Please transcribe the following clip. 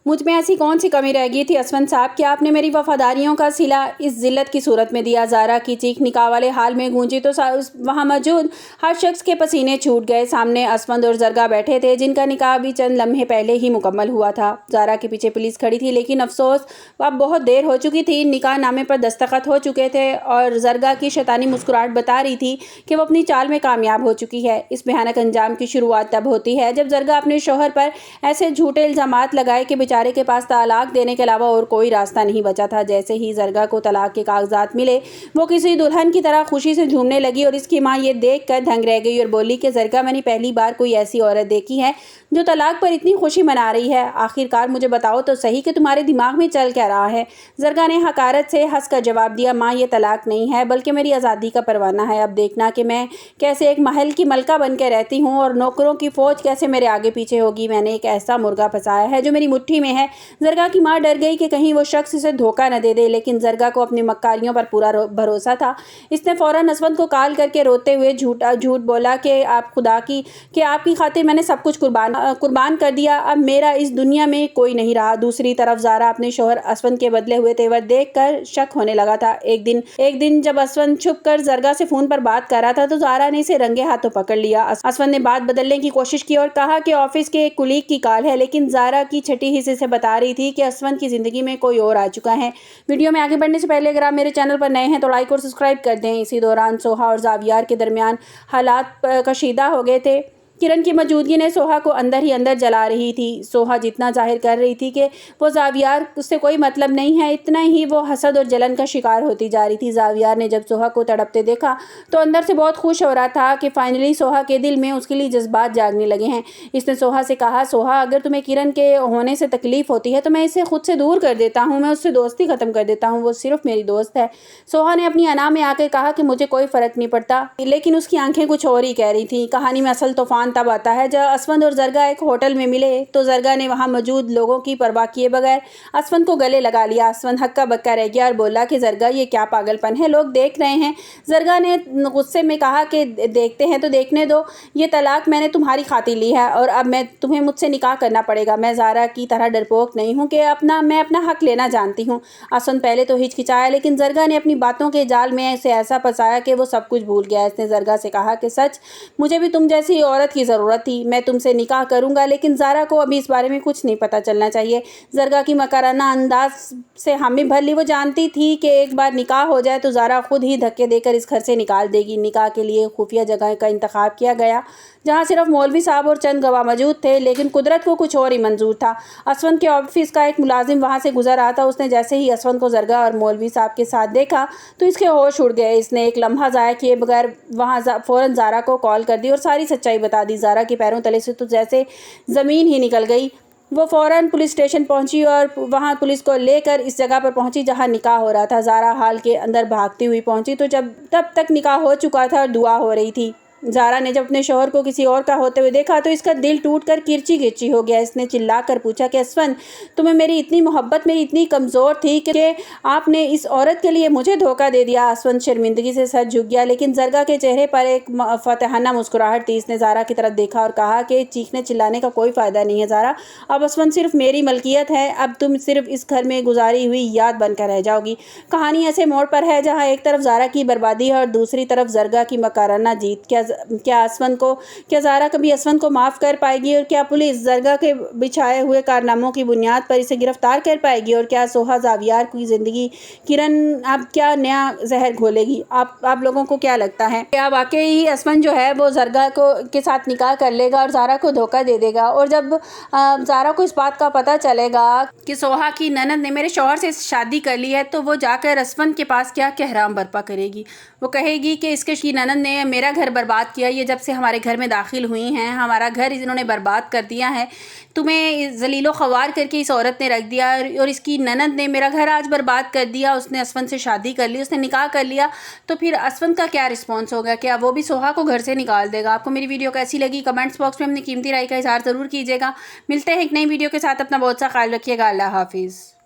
मुझ में ऐसी कौन सी कमी रह गई थी असफन साहब कि आपने मेरी वफादारियों का सिला इस जिल्लत की सूरत में दिया। ज़ारा की चीख निकाह वाले हाल में गूंजी तो वहाँ मौजूद हर शख्स के पसीने छूट गए। सामने असफंद और जरगा बैठे थे जिनका निकाह भी चंद लम्हे पहले ही मुकम्मल हुआ था। ज़ारा के पीछे पुलिस खड़ी थी, लेकिन अफसोस अब बहुत देर हो चुकी थी। निकाह नामे पर दस्तखत हो चुके थे और जरगा की शैतानी मुस्कुराहट बता रही थी कि वो अपनी चाल में कामयाब हो चुकी है। इस भयानक अंजाम की शुरुआत तब होती है जब जरगा अपने शोहर पर ऐसे झूठे इल्जामात लगाए कि बेचारे के पास तलाक देने के अलावा और कोई रास्ता नहीं बचा था। जैसे ही जरगा को तलाक के कागजात मिले, वो किसी दुल्हन की तरह खुशी से झूमने लगी और इसकी माँ ये देख कर दंग रह गई और बोली कि जरगा, मैंने पहली बार कोई ऐसी औरत देखी है जो तलाक पर इतनी खुशी मना रही है। आखिरकार मुझे बताओ तो सही कि तुम्हारे दिमाग में चल क्या रहा है। जरगा ने हकारत से हंसकर जवाब दिया, माँ ये तलाक नहीं है बल्कि मेरी आज़ादी का परवाना है। अब देखना कि मैं कैसे एक महल की मलका बन के रहती हूँ और नौकरों की फौज कैसे मेरे आगे पीछे होगी। मैंने एक ऐसा मुर्गा फंसाया है जो मेरी मुट्ठी में है। जरगा की माँ डर गई कि कहीं वो शख्स इसे धोखा न दे दे, लेकिन जरगा को अपनी मक्कारियों पर पूरा भरोसा था। इसने फौरन असवंत को कॉल करके रोते हुए झूठ बोला कि आप खुदा की कि आपकी खातिर मैंने सब कुछ कुर्बान कर दिया। अब मेरा इस दुनिया में कोई नहीं रहा। दूसरी तरफ ज़ारा अपने शौहर असवंत के बदले हुए तेवर देखकर शक होने लगा था। एक दिन जब असवंत छुप कर जरगा से फोन पर बात कर रहा था तो ज़ारा ने इसे रंगे हाथों पकड़ लिया। असवंत ने बात बदलने की कोशिश की और कहा कि ऑफिस के एक कुलीग की कॉल है, लेकिन ज़ारा की छठी हिस्से से बता रही थी कि असवंत की जिंदगी में कोई और आ चुका है। वीडियो में आगे बढ़ने से पहले अगर आप मेरे चैनल पर नए हैं तो लाइक और सब्सक्राइब कर दें। इसी दौरान सोहा और जावियार के दरमियान हालात कशीदा हो गए थे। किरण की मौजूदगी ने सोहा को अंदर ही अंदर जला रही थी। सोहा जितना जाहिर कर रही थी कि वो जावियार उससे कोई मतलब नहीं है, इतना ही वो हसद और जलन का शिकार होती जा रही थी। जावियार ने जब सोहा को तड़पते देखा तो अंदर से बहुत खुश हो रहा था कि फाइनली सोहा के दिल में उसके लिए जज्बात जागने लगे हैं। इसने सोहा से कहा, सोहा अगर तुम्हें किरण के होने से तकलीफ होती है तो मैं इसे खुद से दूर कर देता हूँ, मैं उससे दोस्ती खत्म कर देता हूँ, वो सिर्फ मेरी दोस्त है। सोहा ने अपनी अना में आकर कहा कि मुझे कोई फर्क नहीं पड़ता, लेकिन उसकी आंखें कुछ और ही कह रही थी। कहानी में असल तूफान तब आता है जब असफंद और जरगा एक होटल में मिले तो जरगा ने वहां मौजूद लोगों की परवाह किए बगैर असफंद को गले लगा लिया। असफंद हक्का बक्का रह गया और बोला कि जरगा ये क्या पागलपन है, लोग देख रहे हैं। जरगा ने गुस्से में कहा कि देखते हैं तो देखने दो, ये तलाक मैंने तुम्हारी खातिर ली है और अब तुम्हें मुझसे निकाह करना पड़ेगा। मैं ज़ारा की तरह डरपोक नहीं हूँ कि मैं अपना हक लेना जानती हूँ। असफंद पहले तो हिचकिचाया, लेकिन जरगा ने अपनी बातों के जाल में इसे ऐसा फंसाया कि वो सब कुछ भूल गया। इसने जरगा से कहा कि सच, मुझे भी तुम जैसी औरत की ज़रूरत थी, मैं तुमसे निकाह करूंगा, लेकिन ज़ारा को अभी इस बारे में कुछ नहीं पता चलना चाहिए। जरगा की मकराना अंदाज से हामी भर ली। वो जानती थी कि एक बार निकाह हो जाए तो ज़ारा खुद ही धक्के देकर इस घर से निकाल देगी। निकाह के लिए खुफिया जगह का इंतखाब किया गया जहाँ सिर्फ मौलवी साहब और चंद गवाह मौजूद थे, लेकिन कुदरत को कुछ और ही मंजूर था। असफंद के ऑफिस का एक मुलाजिम वहाँ से गुजर रहा था। उसने जैसे ही असफंद को जरगा और मौलवी साहब के साथ देखा तो इसके होश उड़ गए। इसने एक लम्हा ज़ाया किए बगैर वहाँ फ़ौरन ज़ारा को कॉल कर दी और सारी सच्चाई बता दी। ज़ारा के पैरों तले से तो जैसे ज़मीन ही निकल गई। वो फ़ौरन पुलिस स्टेशन पहुंची और वहां पुलिस को लेकर इस जगह पर पहुंची जहां निकाह हो रहा था। ज़ारा हाल के अंदर भागती हुई पहुंची तो तब तक निकाह हो चुका था और दुआ हो रही थी। ज़ारा ने जब अपने शौहर को किसी और का होते हुए देखा तो इसका दिल टूटकर किरची किरची हो गया। इसने चिल्लाकर पूछा कि असफंद, तुम्हें मेरी इतनी मोहब्बत मेरी इतनी कमज़ोर थी कि आपने इस औरत के लिए मुझे धोखा दे दिया। असफंद शर्मिंदगी से सर झुक गया, लेकिन जरगा के चेहरे पर एक फतेहाना मुस्कुराहट थी। इसने ज़ारा की तरफ देखा और कहा कि चीखने चिल्लाने का कोई फ़ायदा नहीं है ज़ारा, अब असफंद सिर्फ मेरी मलकियत है, अब तुम सिर्फ इस घर में गुजारी हुई याद बनकर रह जाओगी। कहानी ऐसे मोड़ पर है जहाँ एक तरफ ज़ारा की बर्बादी है और दूसरी तरफ जरगा की मकाराना जीत। क्या ज़ारा कभी असफंद को माफ़ कर पाएगी और क्या पुलिस जरगा के बिछाए हुए कारनामों की बुनियाद पर इसे गिरफ्तार कर पाएगी और क्या सोहा जावियार की ज़िंदगी किरण अब क्या नया जहर घोलेगी? आप लोगों को क्या लगता है? क्या वाकई ही असफंद जो है वो जरगा के साथ निकाह कर लेगा और ज़ारा को धोखा दे देगा? और जब ज़ारा को इस बात का पता चलेगा कि सोहा की ननद ने मेरे शौहर से शादी कर ली है तो वो जाकर असफंद के पास क्या कहराम बर्पा करेगी? वो कहेगी कि इसके ननद ने मेरा घर बर्बाद किया, ये जब से हमारे घर में दाखिल हुई हैं हमारा घर इन्होंने बर्बाद कर दिया है, तुम्हें जलीलो ख्वार करके इस औरत ने रख दिया और इसकी ननद ने मेरा घर आज बर्बाद कर दिया। उसने असफंद से शादी कर ली, उसने निकाह कर लिया, तो फिर असफंद का क्या रिस्पॉन्स होगा? क्या वो भी सोहा को घर से निकाल देगा? आपको मेरी वीडियो कैसी लगी कमेंट्स बॉक्स में अपनी कीमती राय का इज़हार ज़रूर कीजिएगा। मिलते हैं एक नई वीडियो के साथ, अपना बहुत सा ख्याल रखिएगा। अल्लाह हाफिज़।